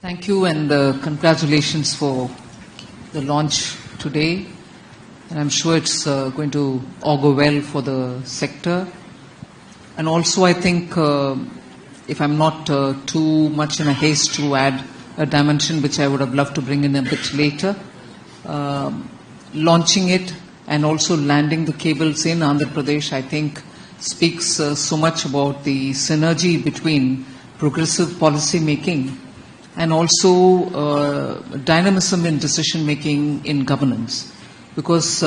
Thank you and congratulations for the launch today. And I'm sure it's going to augur well for the sector. And also I think, if I'm not too much in a haste to add a dimension which I would have loved to bring in a bit later, launching it and also landing the cables in Andhra Pradesh, I think speaks so much about the synergy between progressive policy making and also dynamism in decision making in governance. Because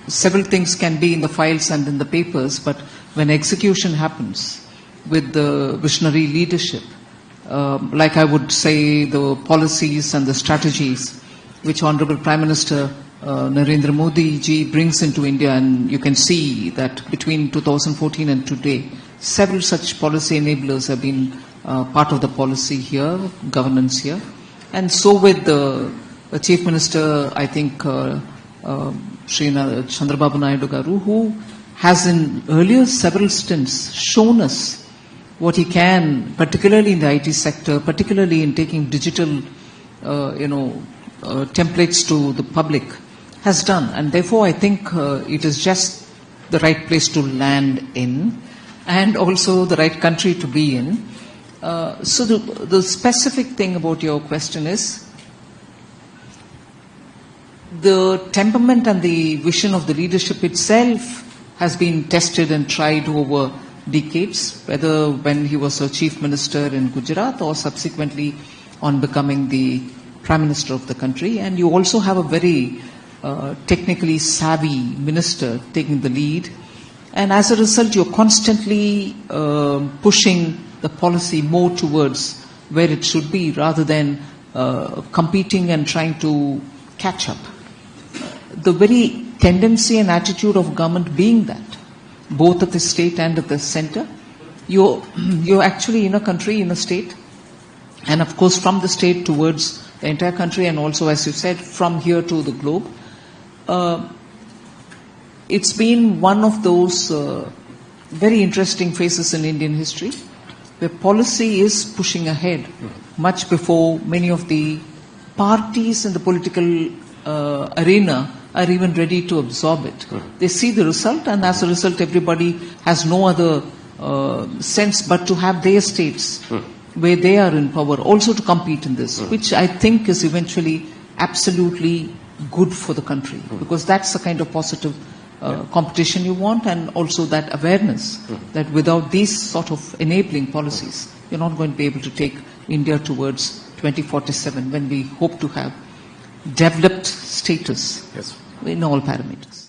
several things can be in the files and in the papers, but when execution happens with the visionary leadership, like I would say the policies and the strategies which Honorable Prime Minister Narendra Modi ji brings into India, and you can see that between 2014 and today, several such policy enablers have been part of the policy here, governance here. And so with the Chief Minister, I think, Shri Chandrababu Naidu Garu, who has in earlier several stints shown us what he can, particularly in the IT sector, particularly in taking digital, templates to the public, has done. And therefore, I think it is just the right place to land in, and also the right country to be in. So the specific thing about your question is, the temperament and the vision of the leadership itself has been tested and tried over decades, whether when he was a chief minister in Gujarat or subsequently on becoming the prime minister of the country. And you also have a very technically savvy minister taking the lead. And as a result, you're constantly pushing the policy more towards where it should be, rather than competing and trying to catch up. The very tendency and attitude of government being that, both at the state and at the center, you're actually in a country, in a state, and of course from the state towards the entire country, and also, as you said, from here to the globe. It's been one of those very interesting phases in Indian history, where policy is pushing ahead much before many of the parties in the political arena are even ready to absorb it. They see the result, and as a result, everybody has no other sense but to have their states where they are in power also to compete in this, which I think is eventually absolutely good for the country, because that's the kind of positive competition you want, and also that awareness that without these sort of enabling policies, you're not going to be able to take India towards 2047, when we hope to have developed status in all parameters.